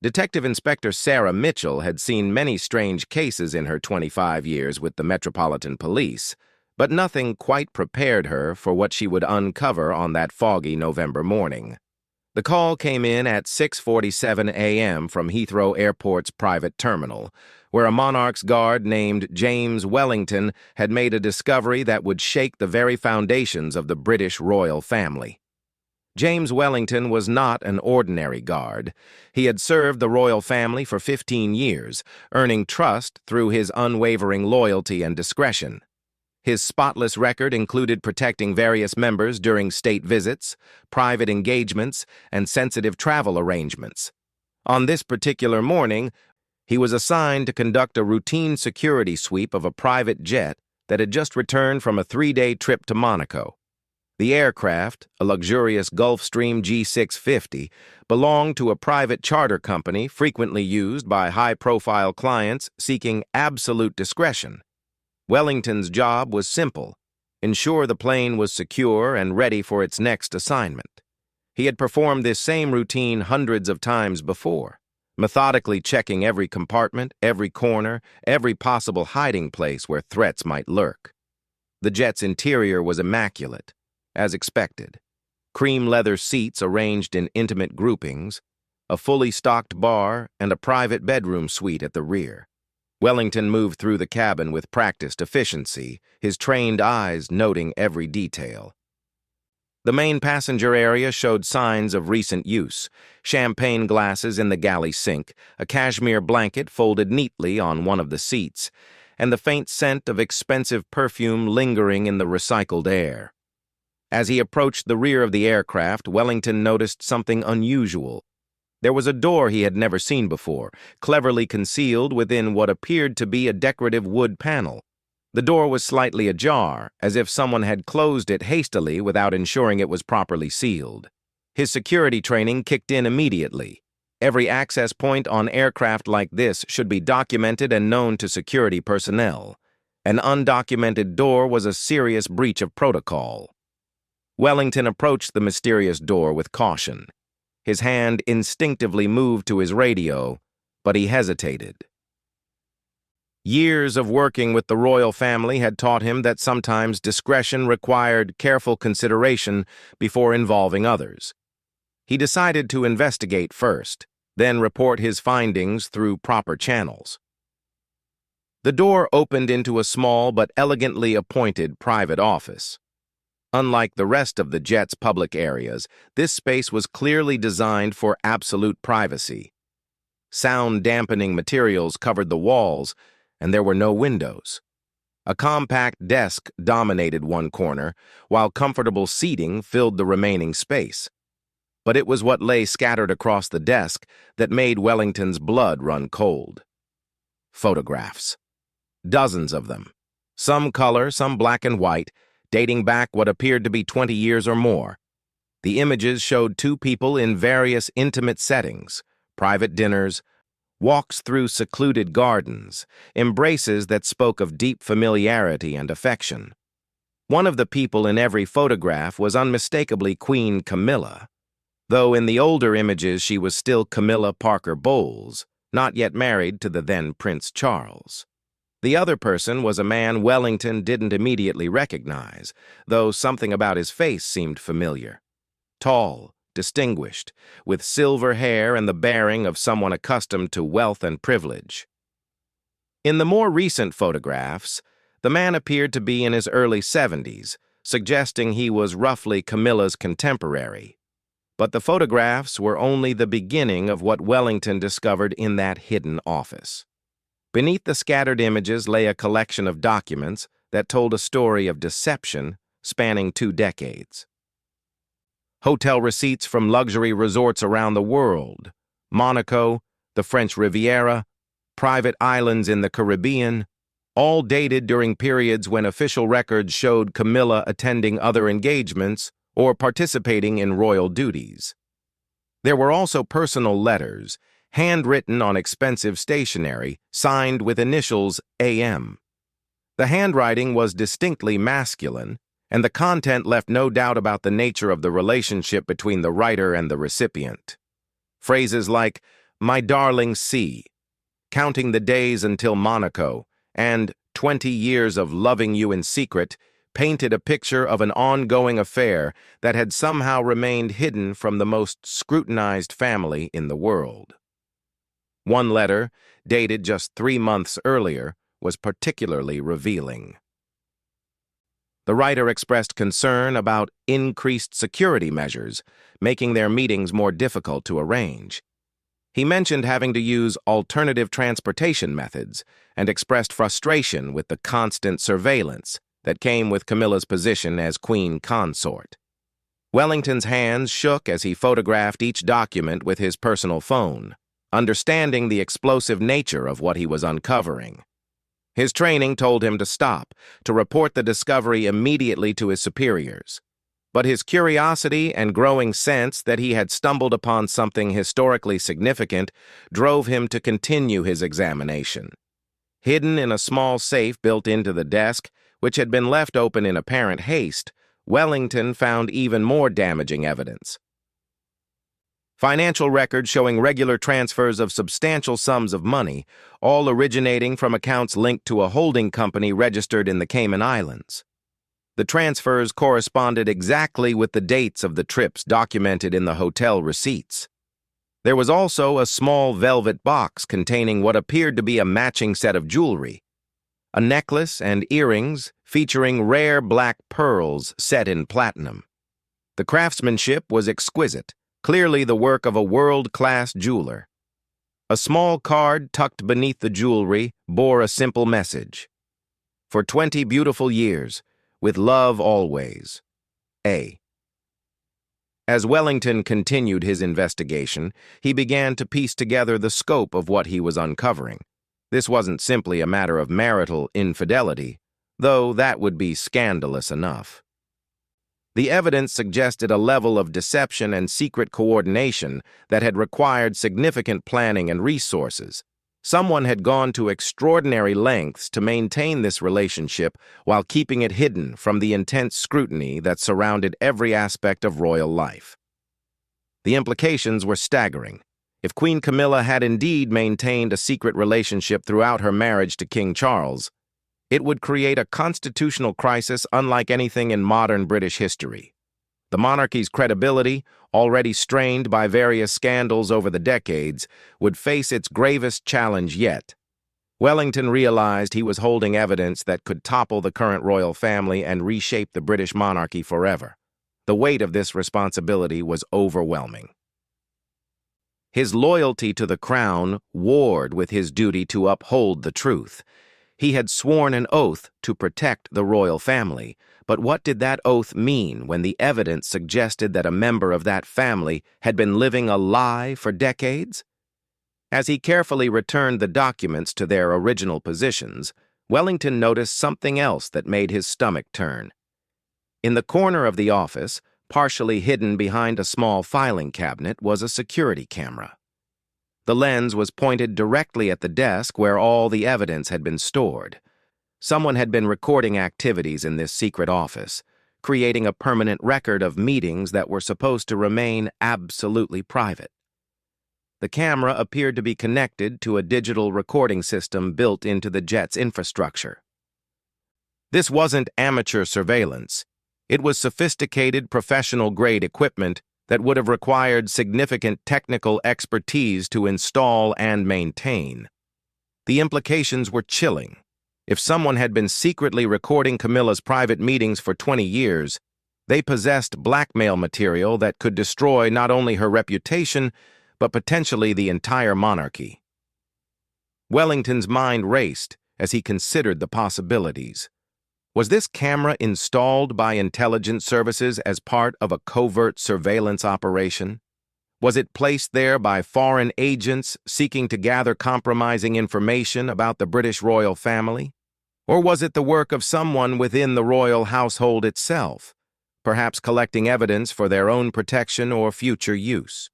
Detective Inspector Sarah Mitchell had seen many strange cases in her 25 years with the Metropolitan Police, but nothing quite prepared her for what she would uncover on that foggy November morning. The call came in at 6:47 a.m. from Heathrow Airport's private terminal, where a Monarch's guard named James Wellington had made a discovery that would shake the very foundations of the British royal family. James Wellington was not an ordinary guard. He had served the royal family for 15 years, earning trust through his unwavering loyalty and discretion. His spotless record included protecting various members during state visits, private engagements, and sensitive travel arrangements. On this particular morning, he was assigned to conduct a routine security sweep of a private jet that had just returned from a 3-day trip to Monaco. The aircraft, a luxurious Gulfstream G650, belonged to a private charter company frequently used by high-profile clients seeking absolute discretion. Wellington's job was simple: ensure the plane was secure and ready for its next assignment. He had performed this same routine hundreds of times before, methodically checking every compartment, every corner, every possible hiding place where threats might lurk. The jet's interior was immaculate, as expected. Cream leather seats arranged in intimate groupings, a fully stocked bar, and a private bedroom suite at the rear. Wellington moved through the cabin with practiced efficiency, his trained eyes noting every detail. The main passenger area showed signs of recent use: champagne glasses in the galley sink, a cashmere blanket folded neatly on one of the seats, and the faint scent of expensive perfume lingering in the recycled air. As he approached the rear of the aircraft, Wellington noticed something unusual. There was a door he had never seen before, cleverly concealed within what appeared to be a decorative wood panel. The door was slightly ajar, as if someone had closed it hastily without ensuring it was properly sealed. His security training kicked in immediately. Every access point on aircraft like this should be documented and known to security personnel. An undocumented door was a serious breach of protocol. Wellington approached the mysterious door with caution. His hand instinctively moved to his radio, but he hesitated. Years of working with the royal family had taught him that sometimes discretion required careful consideration before involving others. He decided to investigate first, then report his findings through proper channels. The door opened into a small but elegantly appointed private office. Unlike the rest of the jet's public areas, this space was clearly designed for absolute privacy. Sound-dampening materials covered the walls, and there were no windows. A compact desk dominated one corner, while comfortable seating filled the remaining space. But it was what lay scattered across the desk that made Wellington's blood run cold. Photographs. Dozens of them. Some color, some black and white, dating back what appeared to be 20 years or more. The images showed two people in various intimate settings: private dinners, walks through secluded gardens, embraces that spoke of deep familiarity and affection. One of the people in every photograph was unmistakably Queen Camilla, though in the older images she was still Camilla Parker Bowles, not yet married to the then Prince Charles. The other person was a man Wellington didn't immediately recognize, though something about his face seemed familiar. Tall, distinguished, with silver hair and the bearing of someone accustomed to wealth and privilege. In the more recent photographs, the man appeared to be in his early 70s, suggesting he was roughly Camilla's contemporary. But the photographs were only the beginning of what Wellington discovered in that hidden office. Beneath the scattered images lay a collection of documents that told a story of deception spanning 2 decades. Hotel receipts from luxury resorts around the world: Monaco, the French Riviera, private islands in the Caribbean, all dated during periods when official records showed Camilla attending other engagements or participating in royal duties. There were also personal letters, handwritten on expensive stationery, signed with initials AM. The handwriting was distinctly masculine, and the content left no doubt about the nature of the relationship between the writer and the recipient. Phrases like, My Darling C, Counting the Days Until Monaco, and 20 Years of Loving You in Secret painted a picture of an ongoing affair that had somehow remained hidden from the most scrutinized family in the world. One letter, dated just 3 months earlier, was particularly revealing. The writer expressed concern about increased security measures, making their meetings more difficult to arrange. He mentioned having to use alternative transportation methods and expressed frustration with the constant surveillance that came with Camilla's position as queen consort. Wellington's hands shook as he photographed each document with his personal phone, understanding the explosive nature of what he was uncovering. His training told him to stop, to report the discovery immediately to his superiors. But his curiosity and growing sense that he had stumbled upon something historically significant drove him to continue his examination. Hidden in a small safe built into the desk, which had been left open in apparent haste, Wellington found even more damaging evidence. Financial records showing regular transfers of substantial sums of money, all originating from accounts linked to a holding company registered in the Cayman Islands. The transfers corresponded exactly with the dates of the trips documented in the hotel receipts. There was also a small velvet box containing what appeared to be a matching set of jewelry, a necklace and earrings featuring rare black pearls set in platinum. The craftsmanship was exquisite, clearly the work of a world-class jeweler. A small card tucked beneath the jewelry bore a simple message. For 20 beautiful years, with love always. A. As Wellington continued his investigation, he began to piece together the scope of what he was uncovering. This wasn't simply a matter of marital infidelity, though that would be scandalous enough. The evidence suggested a level of deception and secret coordination that had required significant planning and resources. Someone had gone to extraordinary lengths to maintain this relationship while keeping it hidden from the intense scrutiny that surrounded every aspect of royal life. The implications were staggering. If Queen Camilla had indeed maintained a secret relationship throughout her marriage to King Charles, it would create a constitutional crisis unlike anything in modern British history. The monarchy's credibility, already strained by various scandals over the decades, would face its gravest challenge yet. Wellington realized he was holding evidence that could topple the current royal family and reshape the British monarchy forever. The weight of this responsibility was overwhelming. His loyalty to the crown warred with his duty to uphold the truth. He had sworn an oath to protect the royal family, but what did that oath mean when the evidence suggested that a member of that family had been living a lie for decades? As he carefully returned the documents to their original positions, Wellington noticed something else that made his stomach turn. In the corner of the office, partially hidden behind a small filing cabinet, was a security camera. The lens was pointed directly at the desk where all the evidence had been stored. Someone had been recording activities in this secret office, creating a permanent record of meetings that were supposed to remain absolutely private. The camera appeared to be connected to a digital recording system built into the jet's infrastructure. This wasn't amateur surveillance. It was sophisticated professional-grade equipment that would have required significant technical expertise to install and maintain. The implications were chilling. If someone had been secretly recording Camilla's private meetings for 20 years, they possessed blackmail material that could destroy not only her reputation, but potentially the entire monarchy. Wellington's mind raced as he considered the possibilities. Was this camera installed by intelligence services as part of a covert surveillance operation? Was it placed there by foreign agents seeking to gather compromising information about the British royal family? Or was it the work of someone within the royal household itself, perhaps collecting evidence for their own protection or future use?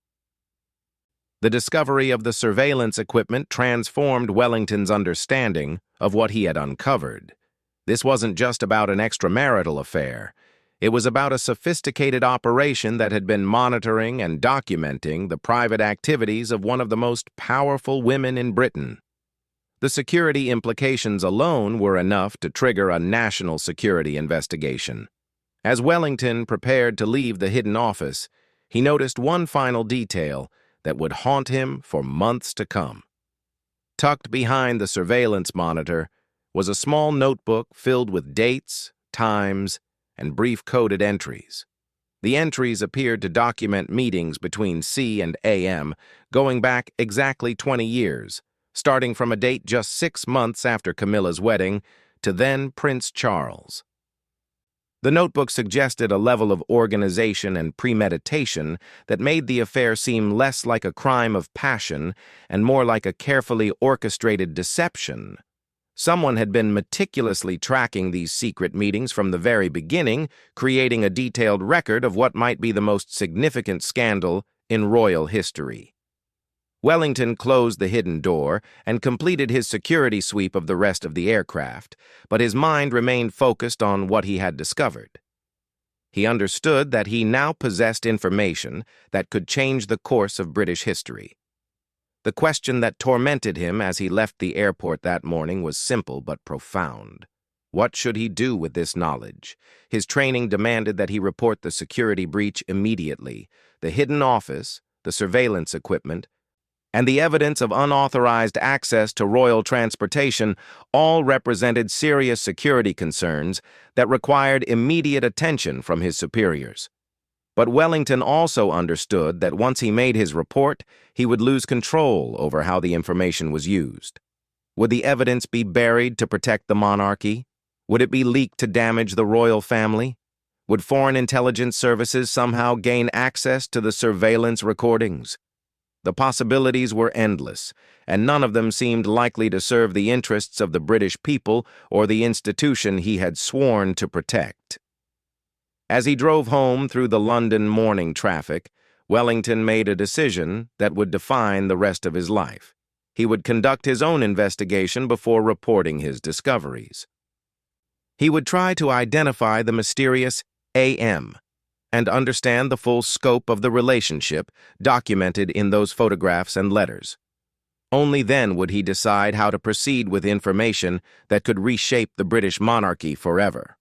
The discovery of the surveillance equipment transformed Wellington's understanding of what he had uncovered. This wasn't just about an extramarital affair. It was about a sophisticated operation that had been monitoring and documenting the private activities of one of the most powerful women in Britain. The security implications alone were enough to trigger a national security investigation. As Wellington prepared to leave the hidden office, he noticed one final detail that would haunt him for months to come. Tucked behind the surveillance monitor was a small notebook filled with dates, times, and brief coded entries. The entries appeared to document meetings between C and AM going back exactly 20 years, starting from a date just 6 months after Camilla's wedding to then Prince Charles. The notebook suggested a level of organization and premeditation that made the affair seem less like a crime of passion and more like a carefully orchestrated deception. Someone had been meticulously tracking these secret meetings from the very beginning, creating a detailed record of what might be the most significant scandal in royal history. Wellington closed the hidden door and completed his security sweep of the rest of the aircraft, but his mind remained focused on what he had discovered. He understood that he now possessed information that could change the course of British history. The question that tormented him as he left the airport that morning was simple but profound. What should he do with this knowledge? His training demanded that he report the security breach immediately. The hidden office, the surveillance equipment, and the evidence of unauthorized access to royal transportation all represented serious security concerns that required immediate attention from his superiors. But Wellington also understood that once he made his report, he would lose control over how the information was used. Would the evidence be buried to protect the monarchy? Would it be leaked to damage the royal family? Would foreign intelligence services somehow gain access to the surveillance recordings? The possibilities were endless, and none of them seemed likely to serve the interests of the British people or the institution he had sworn to protect. As he drove home through the London morning traffic, Wellington made a decision that would define the rest of his life. He would conduct his own investigation before reporting his discoveries. He would try to identify the mysterious AM and understand the full scope of the relationship documented in those photographs and letters. Only then would he decide how to proceed with information that could reshape the British monarchy forever.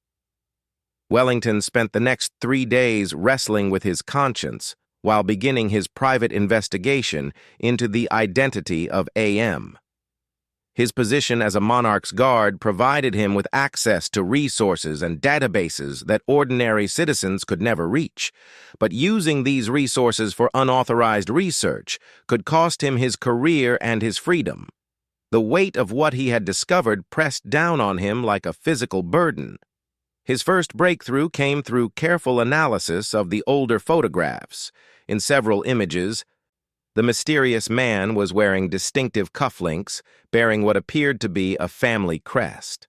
Wellington spent the next 3 days wrestling with his conscience while beginning his private investigation into the identity of AM. His position as a monarch's guard provided him with access to resources and databases that ordinary citizens could never reach, but using these resources for unauthorized research could cost him his career and his freedom. The weight of what he had discovered pressed down on him like a physical burden. His first breakthrough came through careful analysis of the older photographs. In several images, the mysterious man was wearing distinctive cufflinks, bearing what appeared to be a family crest.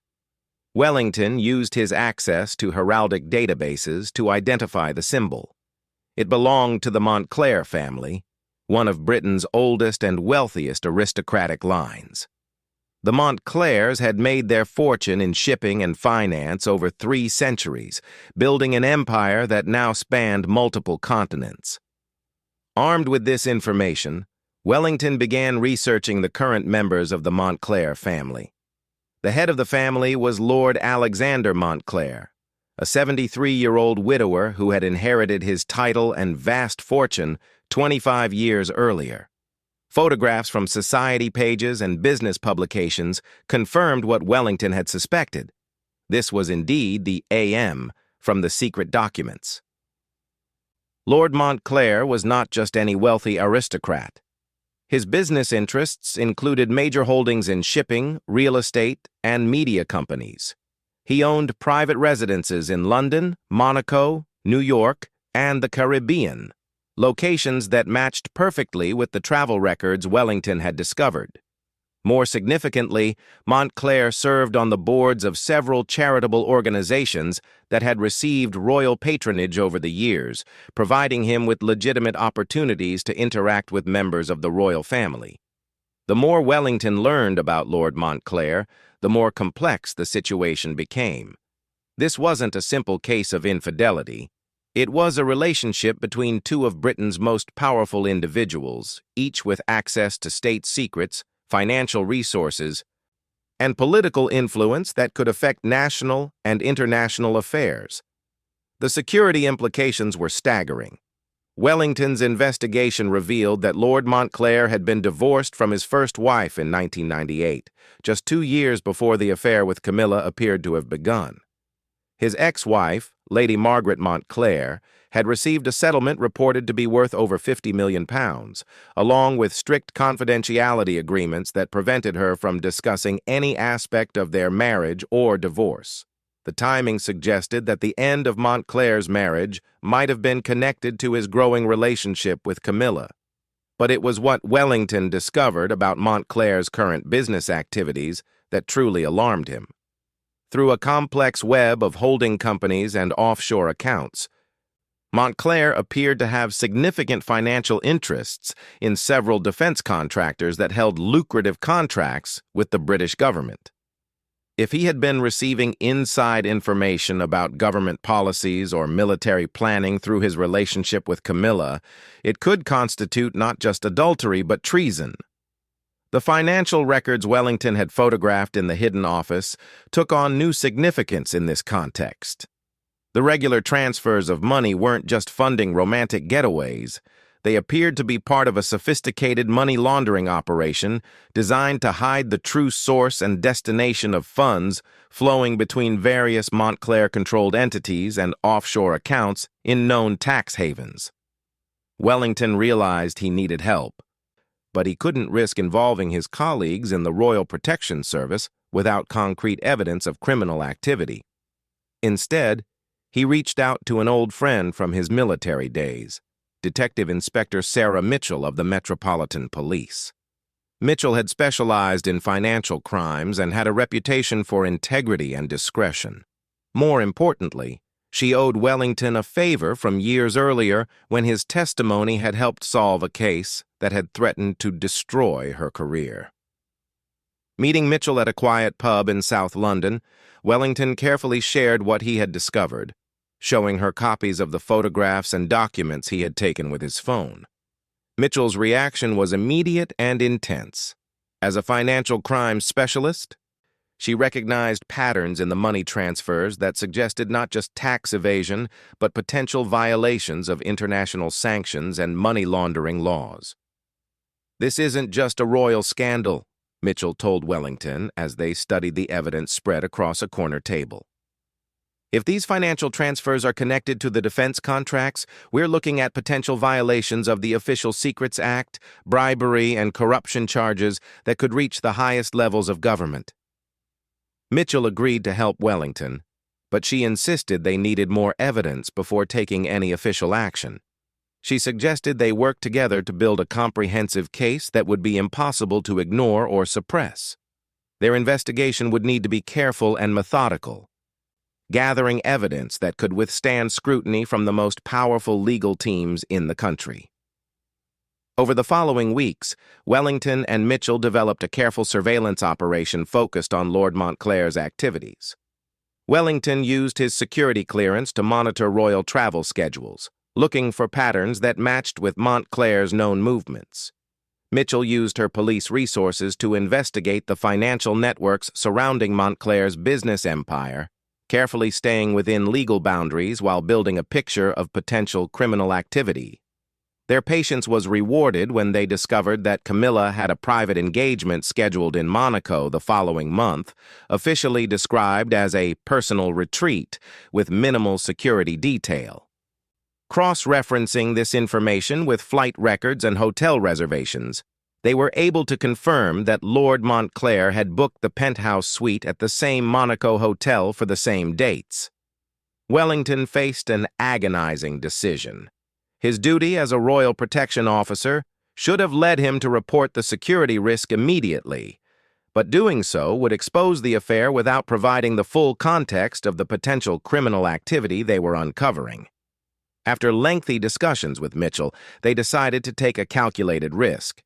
Wellington used his access to heraldic databases to identify the symbol. It belonged to the Montclair family, one of Britain's oldest and wealthiest aristocratic lines. The Montclairs had made their fortune in shipping and finance over 3 centuries, building an empire that now spanned multiple continents. Armed with this information, Wellington began researching the current members of the Montclair family. The head of the family was Lord Alexander Montclair, a 73-year-old widower who had inherited his title and vast fortune 25 years earlier. Photographs from society pages and business publications confirmed what Wellington had suspected. This was indeed the AM from the secret documents. Lord Montclair was not just any wealthy aristocrat. His business interests included major holdings in shipping, real estate, and media companies. He owned private residences in London, Monaco, New York, and the Caribbean, locations that matched perfectly with the travel records Wellington had discovered. More significantly, Montclair served on the boards of several charitable organizations that had received royal patronage over the years, providing him with legitimate opportunities to interact with members of the royal family. The more Wellington learned about Lord Montclair, the more complex the situation became. This wasn't a simple case of infidelity. It was a relationship between two of Britain's most powerful individuals, each with access to state secrets, financial resources, and political influence that could affect national and international affairs. The security implications were staggering. Wellington's investigation revealed that Lord Montclair had been divorced from his first wife in 1998, just 2 years before the affair with Camilla appeared to have begun. His ex-wife, Lady Margaret Montclair, had received a settlement reported to be worth over £50 million, along with strict confidentiality agreements that prevented her from discussing any aspect of their marriage or divorce. The timing suggested that the end of Montclair's marriage might have been connected to his growing relationship with Camilla. But it was what Wellington discovered about Montclair's current business activities that truly alarmed him. Through a complex web of holding companies and offshore accounts, Montclair appeared to have significant financial interests in several defense contractors that held lucrative contracts with the British government. If he had been receiving inside information about government policies or military planning through his relationship with Camilla, it could constitute not just adultery but treason. The financial records Wellington had photographed in the hidden office took on new significance in this context. The regular transfers of money weren't just funding romantic getaways. They appeared to be part of a sophisticated money laundering operation designed to hide the true source and destination of funds flowing between various Montclair-controlled entities and offshore accounts in known tax havens. Wellington realized he needed help, but he couldn't risk involving his colleagues in the Royal Protection Service without concrete evidence of criminal activity. Instead, he reached out to an old friend from his military days, Detective Inspector Sarah Mitchell of the Metropolitan Police. Mitchell had specialized in financial crimes and had a reputation for integrity and discretion. More importantly, she owed Wellington a favor from years earlier when his testimony had helped solve a case that had threatened to destroy her career. Meeting Mitchell at a quiet pub in South London, Wellington carefully shared what he had discovered, showing her copies of the photographs and documents he had taken with his phone. Mitchell's reaction was immediate and intense. As a financial crimes specialist, she recognized patterns in the money transfers that suggested not just tax evasion, but potential violations of international sanctions and money laundering laws. "This isn't just a royal scandal," Mitchell told Wellington as they studied the evidence spread across a corner table. "If these financial transfers are connected to the defense contracts, we're looking at potential violations of the Official Secrets Act, bribery, and corruption charges that could reach the highest levels of government." Mitchell agreed to help Wellington, but she insisted they needed more evidence before taking any official action. She suggested they work together to build a comprehensive case that would be impossible to ignore or suppress. Their investigation would need to be careful and methodical, gathering evidence that could withstand scrutiny from the most powerful legal teams in the country. Over the following weeks, Wellington and Mitchell developed a careful surveillance operation focused on Lord Montclair's activities. Wellington used his security clearance to monitor royal travel schedules, looking for patterns that matched with Montclair's known movements. Mitchell used her police resources to investigate the financial networks surrounding Montclair's business empire, carefully staying within legal boundaries while building a picture of potential criminal activity. Their patience was rewarded when they discovered that Camilla had a private engagement scheduled in Monaco the following month, officially described as a personal retreat with minimal security detail. Cross-referencing this information with flight records and hotel reservations, they were able to confirm that Lord Montclair had booked the penthouse suite at the same Monaco hotel for the same dates. Wellington faced an agonizing decision. His duty as a royal protection officer should have led him to report the security risk immediately, but doing so would expose the affair without providing the full context of the potential criminal activity they were uncovering. After lengthy discussions with Mitchell, they decided to take a calculated risk.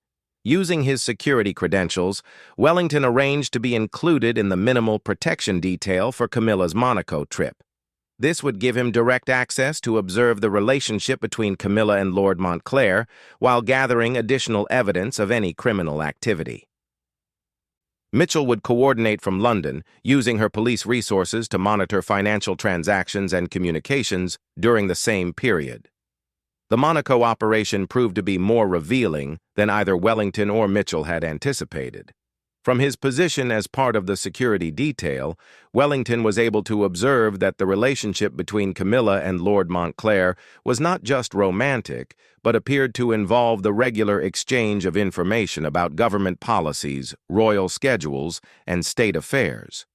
Using his security credentials, Wellington arranged to be included in the minimal protection detail for Camilla's Monaco trip. This would give him direct access to observe the relationship between Camilla and Lord Montclair while gathering additional evidence of any criminal activity. Mitchell would coordinate from London, using her police resources to monitor financial transactions and communications during the same period. The Monaco operation proved to be more revealing than either Wellington or Mitchell had anticipated. From his position as part of the security detail, Wellington was able to observe that the relationship between Camilla and Lord Montclair was not just romantic, but appeared to involve the regular exchange of information about government policies, royal schedules, and state affairs.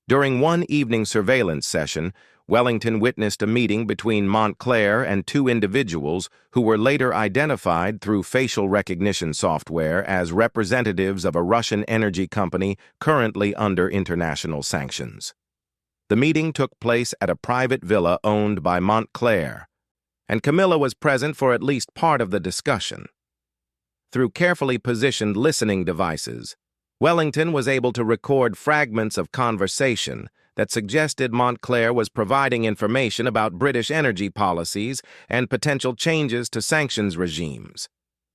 During one evening surveillance session, Wellington witnessed a meeting between Montclair and two individuals who were later identified through facial recognition software as representatives of a Russian energy company currently under international sanctions. The meeting took place at a private villa owned by Montclair, and Camilla was present for at least part of the discussion. Through carefully positioned listening devices, Wellington was able to record fragments of conversation that suggested Montclair was providing information about British energy policies and potential changes to sanctions regimes.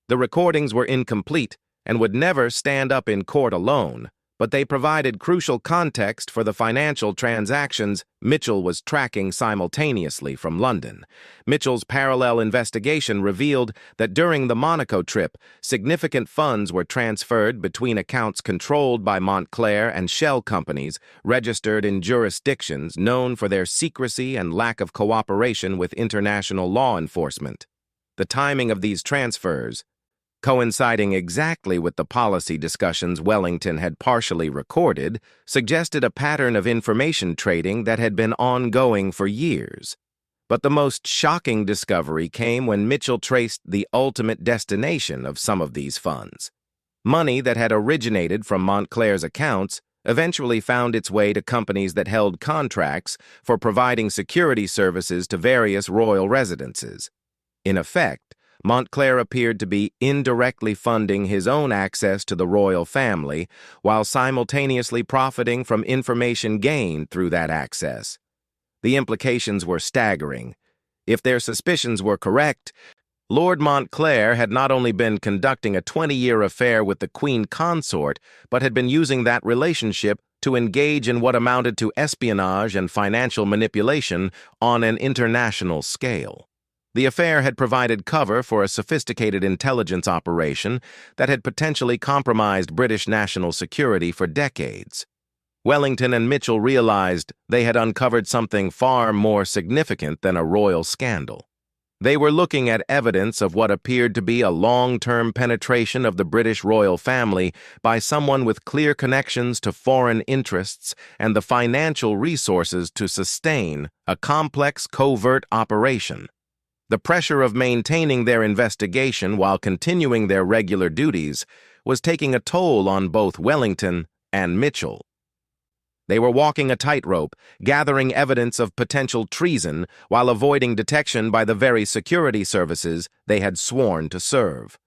The recordings were incomplete and would never stand up in court alone, but they provided crucial context for the financial transactions Mitchell was tracking simultaneously from London. Mitchell's parallel investigation revealed that during the Monaco trip, significant funds were transferred between accounts controlled by Montclair and shell companies registered in jurisdictions known for their secrecy and lack of cooperation with international law enforcement. The timing of these transfers, coinciding exactly with the policy discussions Wellington had partially recorded, suggested a pattern of information trading that had been ongoing for years. But the most shocking discovery came when Mitchell traced the ultimate destination of some of these funds. Money that had originated from Montclair's accounts eventually found its way to companies that held contracts for providing security services to various royal residences. In effect, Montclair appeared to be indirectly funding his own access to the royal family while simultaneously profiting from information gained through that access. The implications were staggering. If their suspicions were correct, Lord Montclair had not only been conducting a 20-year affair with the Queen Consort, but had been using that relationship to engage in what amounted to espionage and financial manipulation on an international scale. The affair had provided cover for a sophisticated intelligence operation that had potentially compromised British national security for decades. Wellington and Mitchell realized they had uncovered something far more significant than a royal scandal. They were looking at evidence of what appeared to be a long-term penetration of the British royal family by someone with clear connections to foreign interests and the financial resources to sustain a complex covert operation. The pressure of maintaining their investigation while continuing their regular duties was taking a toll on both Wellington and Mitchell. They were walking a tightrope, gathering evidence of potential treason while avoiding detection by the very security services they had sworn to serve.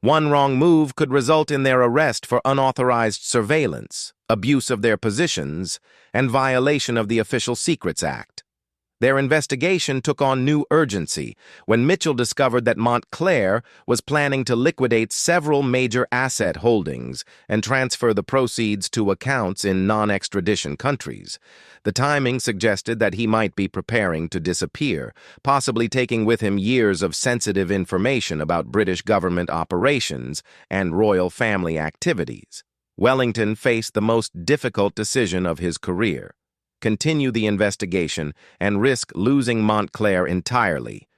One wrong move could result in their arrest for unauthorized surveillance, abuse of their positions, and violation of the Official Secrets Act. Their investigation took on new urgency when Mitchell discovered that Montclair was planning to liquidate several major asset holdings and transfer the proceeds to accounts in non-extradition countries. The timing suggested that he might be preparing to disappear, possibly taking with him years of sensitive information about British government operations and royal family activities. Wellington faced the most difficult decision of his career: continue the investigation and risk losing Montclair entirely,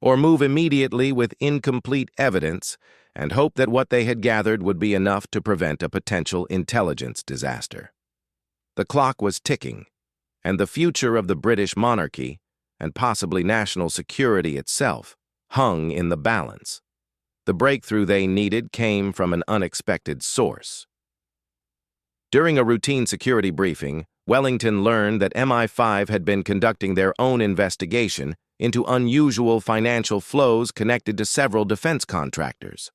or move immediately with incomplete evidence and hope that what they had gathered would be enough to prevent a potential intelligence disaster. The clock was ticking, and the future of the British monarchy, and possibly national security itself, hung in the balance. The breakthrough they needed came from an unexpected source. During a routine security briefing, Wellington learned that MI5 had been conducting their own investigation into unusual financial flows connected to several defense contractors.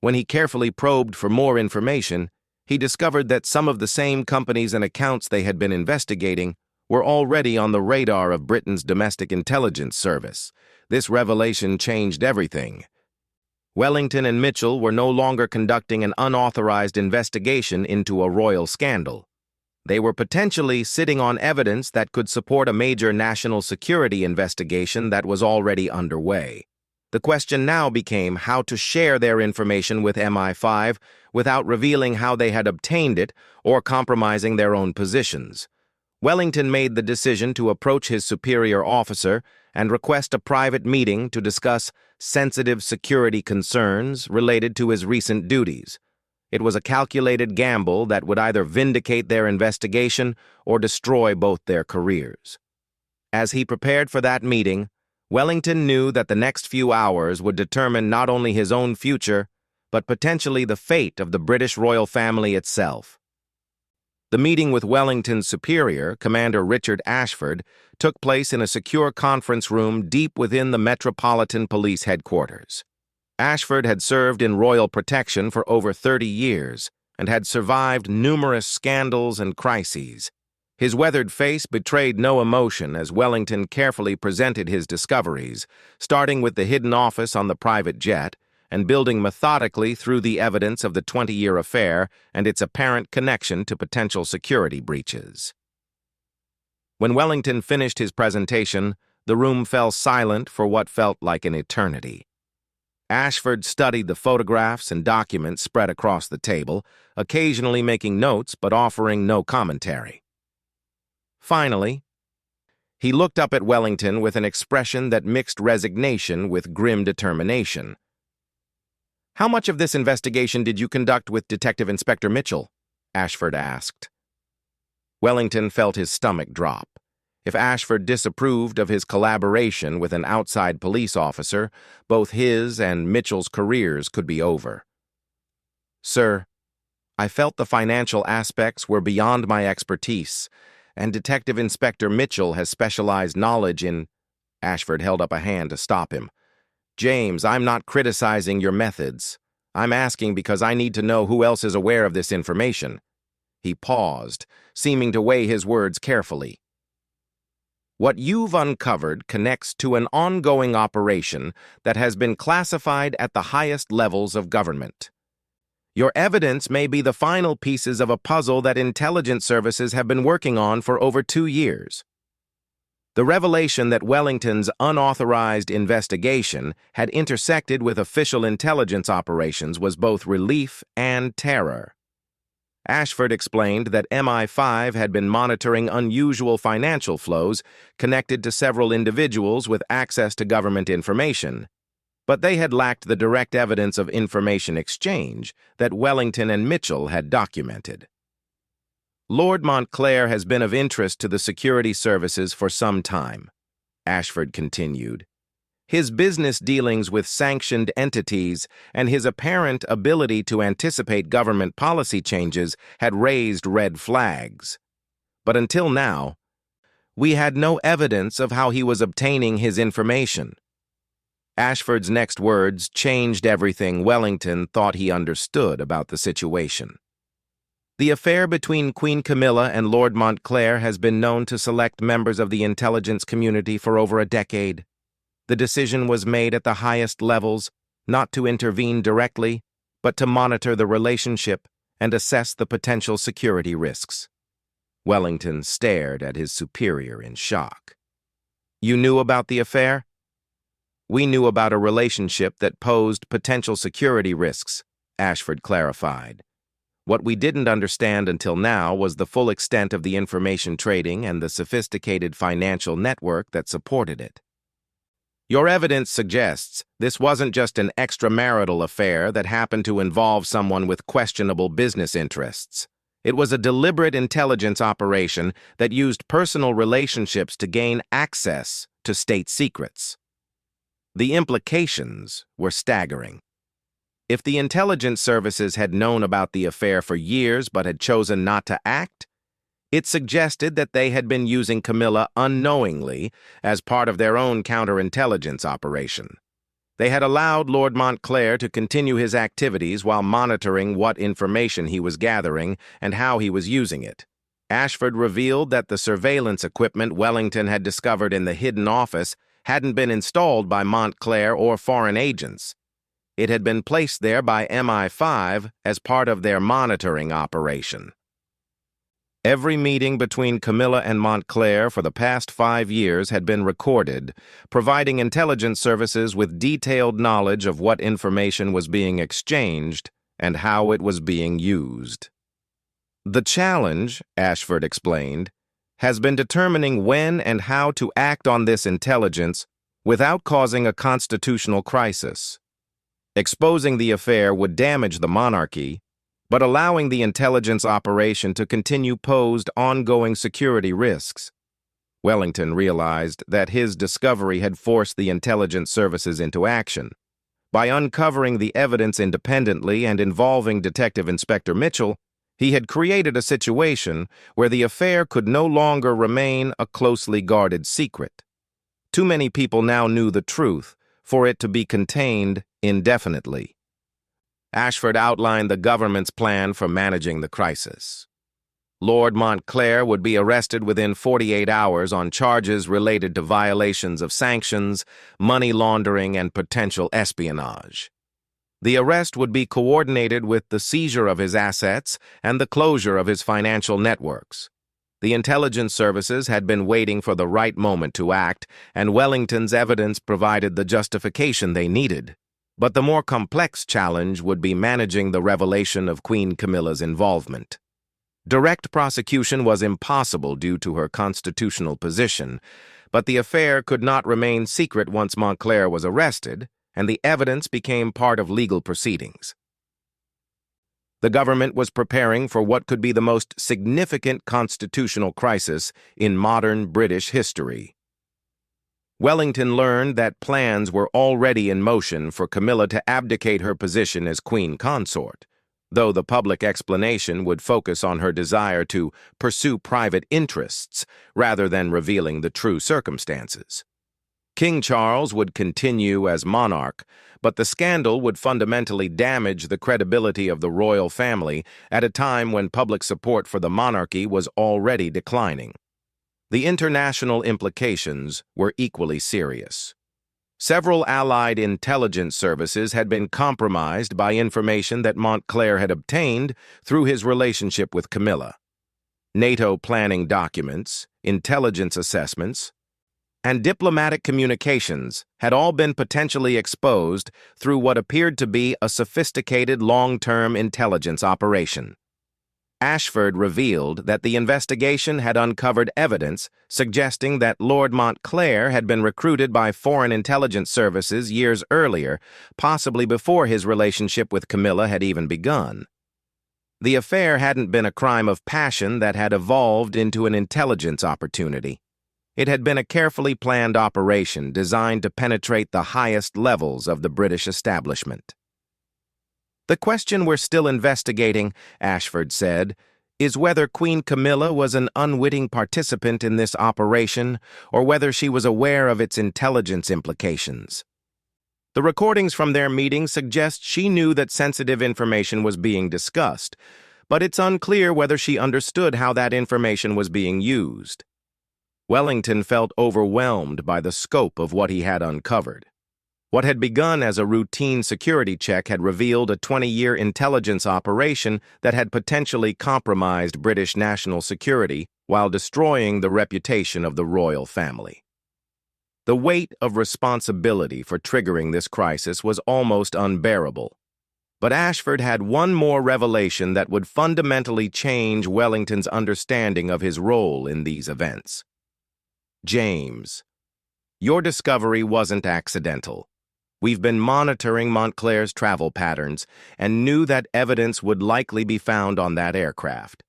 When he carefully probed for more information, he discovered that some of the same companies and accounts they had been investigating were already on the radar of Britain's domestic intelligence service. This revelation changed everything. Wellington and Mitchell were no longer conducting an unauthorized investigation into a royal scandal. They were potentially sitting on evidence that could support a major national security investigation that was already underway. The question now became how to share their information with MI5 without revealing how they had obtained it or compromising their own positions. Wellington made the decision to approach his superior officer and request a private meeting to discuss sensitive security concerns related to his recent duties. It was a calculated gamble that would either vindicate their investigation or destroy both their careers. As he prepared for that meeting, Wellington knew that the next few hours would determine not only his own future, but potentially the fate of the British royal family itself. The meeting with Wellington's superior, Commander Richard Ashford, took place in a secure conference room deep within the Metropolitan Police headquarters. Ashford had served in royal protection for over 30 years and had survived numerous scandals and crises. His weathered face betrayed no emotion as Wellington carefully presented his discoveries, starting with the hidden office on the private jet and building methodically through the evidence of the 20-year affair and its apparent connection to potential security breaches. When Wellington finished his presentation, the room fell silent for what felt like an eternity. Ashford studied the photographs and documents spread across the table, occasionally making notes but offering no commentary. Finally, he looked up at Wellington with an expression that mixed resignation with grim determination. "How much of this investigation did you conduct with Detective Inspector Mitchell?" Ashford asked. Wellington felt his stomach drop. If Ashford disapproved of his collaboration with an outside police officer, both his and Mitchell's careers could be over. "Sir, I felt the financial aspects were beyond my expertise, and Detective Inspector Mitchell has specialized knowledge in—" Ashford held up a hand to stop him. "James, I'm not criticizing your methods. I'm asking because I need to know who else is aware of this information." He paused, seeming to weigh his words carefully. "What you've uncovered connects to an ongoing operation that has been classified at the highest levels of government. Your evidence may be the final pieces of a puzzle that intelligence services have been working on for over 2 years. The revelation that Wellington's unauthorized investigation had intersected with official intelligence operations was both relief and terror." Ashford explained that MI5 had been monitoring unusual financial flows connected to several individuals with access to government information, but they had lacked the direct evidence of information exchange that Wellington and Mitchell had documented. "Lord Montclair has been of interest to the security services for some time," Ashford continued. "His business dealings with sanctioned entities and his apparent ability to anticipate government policy changes had raised red flags. But until now, we had no evidence of how he was obtaining his information." Ashford's next words changed everything Wellington thought he understood about the situation. "The affair between Queen Camilla and Lord Montclair has been known to select members of the intelligence community for over a decade. The decision was made at the highest levels, not to intervene directly, but to monitor the relationship and assess the potential security risks." Wellington stared at his superior in shock. "You knew about the affair?" "We knew about a relationship that posed potential security risks," Ashford clarified. "What we didn't understand until now was the full extent of the information trading and the sophisticated financial network that supported it. Your evidence suggests this wasn't just an extramarital affair that happened to involve someone with questionable business interests. It was a deliberate intelligence operation that used personal relationships to gain access to state secrets." The implications were staggering. If the intelligence services had known about the affair for years but had chosen not to act, it suggested that they had been using Camilla unknowingly as part of their own counterintelligence operation. They had allowed Lord Montclair to continue his activities while monitoring what information he was gathering and how he was using it. Ashford revealed that the surveillance equipment Wellington had discovered in the hidden office hadn't been installed by Montclair or foreign agents. It had been placed there by MI5 as part of their monitoring operation. Every meeting between Camilla and Montclair for the past 5 years had been recorded, providing intelligence services with detailed knowledge of what information was being exchanged and how it was being used. The challenge, Ashford explained, has been determining when and how to act on this intelligence without causing a constitutional crisis. Exposing the affair would damage the monarchy, but allowing the intelligence operation to continue posed ongoing security risks. Wellington realized that his discovery had forced the intelligence services into action. By uncovering the evidence independently and involving Detective Inspector Mitchell, he had created a situation where the affair could no longer remain a closely guarded secret. Too many people now knew the truth for it to be contained indefinitely. Ashford outlined the government's plan for managing the crisis. Lord Montclair would be arrested within 48 hours on charges related to violations of sanctions, money laundering, and potential espionage. The arrest would be coordinated with the seizure of his assets and the closure of his financial networks. The intelligence services had been waiting for the right moment to act, and Wellington's evidence provided the justification they needed. But the more complex challenge would be managing the revelation of Queen Camilla's involvement. Direct prosecution was impossible due to her constitutional position, but the affair could not remain secret once Montclair was arrested, and the evidence became part of legal proceedings. The government was preparing for what could be the most significant constitutional crisis in modern British history. Wellington learned that plans were already in motion for Camilla to abdicate her position as queen consort, though the public explanation would focus on her desire to pursue private interests rather than revealing the true circumstances. King Charles would continue as monarch, but the scandal would fundamentally damage the credibility of the royal family at a time when public support for the monarchy was already declining. The international implications were equally serious. Several Allied intelligence services had been compromised by information that Montclair had obtained through his relationship with Camilla. NATO planning documents, intelligence assessments, and diplomatic communications had all been potentially exposed through what appeared to be a sophisticated long-term intelligence operation. Ashford revealed that the investigation had uncovered evidence suggesting that Lord Montclair had been recruited by foreign intelligence services years earlier, possibly before his relationship with Camilla had even begun. The affair hadn't been a crime of passion that had evolved into an intelligence opportunity. It had been a carefully planned operation designed to penetrate the highest levels of the British establishment. The question we're still investigating, Ashford said, is whether Queen Camilla was an unwitting participant in this operation or whether she was aware of its intelligence implications. The recordings from their meeting suggest she knew that sensitive information was being discussed, but it's unclear whether she understood how that information was being used. Wellington felt overwhelmed by the scope of what he had uncovered. What had begun as a routine security check had revealed a 20-year intelligence operation that had potentially compromised British national security while destroying the reputation of the royal family. The weight of responsibility for triggering this crisis was almost unbearable. But Ashford had one more revelation that would fundamentally change Wellington's understanding of his role in these events. James, your discovery wasn't accidental. We've been monitoring Montclair's travel patterns and knew that evidence would likely be found on that aircraft.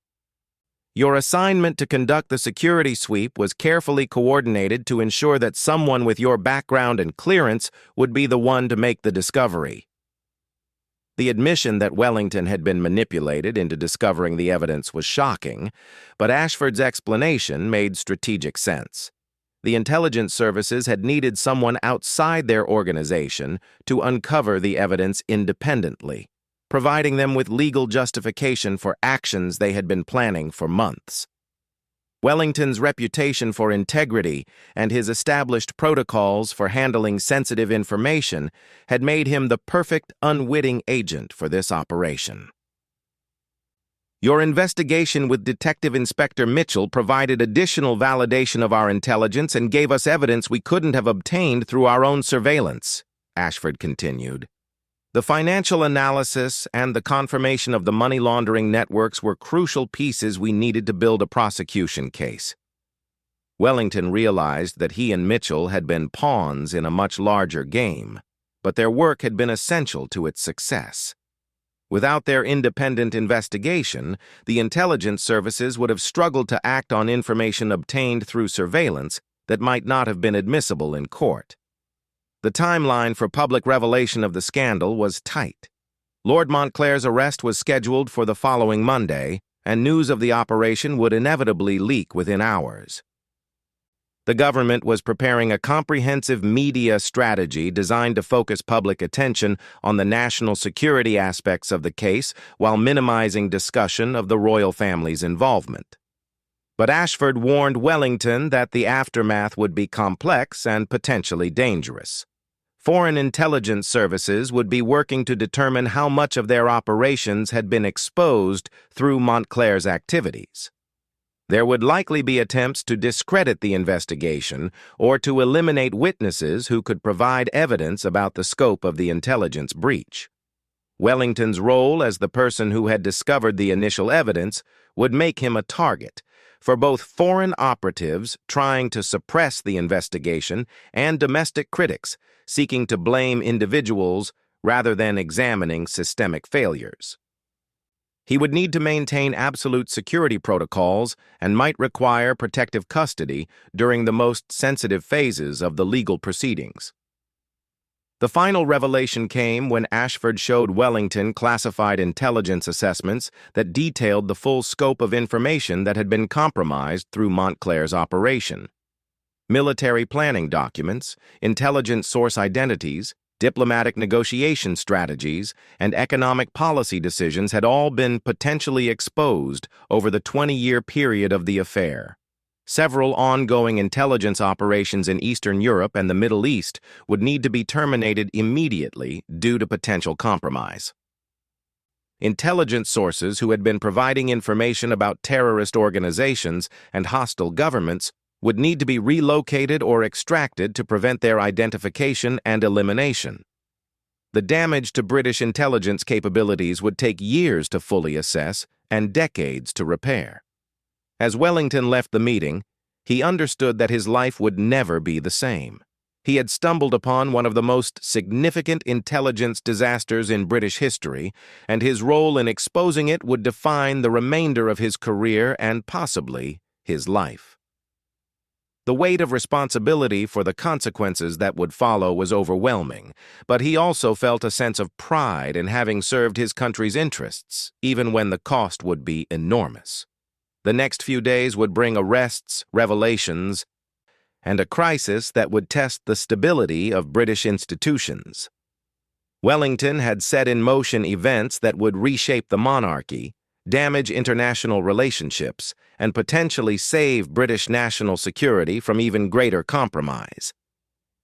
Your assignment to conduct the security sweep was carefully coordinated to ensure that someone with your background and clearance would be the one to make the discovery. The admission that Wellington had been manipulated into discovering the evidence was shocking, but Ashford's explanation made strategic sense. The intelligence services had needed someone outside their organization to uncover the evidence independently, providing them with legal justification for actions they had been planning for months. Wellington's reputation for integrity and his established protocols for handling sensitive information had made him the perfect unwitting agent for this operation. Your investigation with Detective Inspector Mitchell provided additional validation of our intelligence and gave us evidence we couldn't have obtained through our own surveillance, Ashford continued. The financial analysis and the confirmation of the money laundering networks were crucial pieces we needed to build a prosecution case. Wellington realized that he and Mitchell had been pawns in a much larger game, but their work had been essential to its success. Without their independent investigation, the intelligence services would have struggled to act on information obtained through surveillance that might not have been admissible in court. The timeline for public revelation of the scandal was tight. Lord Montclair's arrest was scheduled for the following Monday, and news of the operation would inevitably leak within hours. The government was preparing a comprehensive media strategy designed to focus public attention on the national security aspects of the case while minimizing discussion of the royal family's involvement. But Ashford warned Wellington that the aftermath would be complex and potentially dangerous. Foreign intelligence services would be working to determine how much of their operations had been exposed through Montclair's activities. There would likely be attempts to discredit the investigation or to eliminate witnesses who could provide evidence about the scope of the intelligence breach. Wellington's role as the person who had discovered the initial evidence would make him a target for both foreign operatives trying to suppress the investigation and domestic critics seeking to blame individuals rather than examining systemic failures. He would need to maintain absolute security protocols and might require protective custody during the most sensitive phases of the legal proceedings. The final revelation came when Ashford showed Wellington classified intelligence assessments that detailed the full scope of information that had been compromised through Montclair's operation. Military planning documents, intelligence source identities, diplomatic negotiation strategies, and economic policy decisions had all been potentially exposed over the 20-year period of the affair. Several ongoing intelligence operations in Eastern Europe and the Middle East would need to be terminated immediately due to potential compromise. Intelligence sources who had been providing information about terrorist organizations and hostile governments would need to be relocated or extracted to prevent their identification and elimination. The damage to British intelligence capabilities would take years to fully assess and decades to repair. As Wellington left the meeting, he understood that his life would never be the same. He had stumbled upon one of the most significant intelligence disasters in British history, and his role in exposing it would define the remainder of his career and possibly his life. The weight of responsibility for the consequences that would follow was overwhelming, but he also felt a sense of pride in having served his country's interests, even when the cost would be enormous. The next few days would bring arrests, revelations, and a crisis that would test the stability of British institutions. Wellington had set in motion events that would reshape the monarchy, damage international relationships, and potentially save British national security from even greater compromise.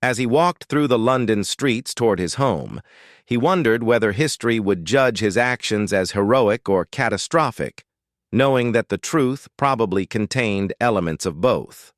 As he walked through the London streets toward his home, he wondered whether history would judge his actions as heroic or catastrophic, knowing that the truth probably contained elements of both.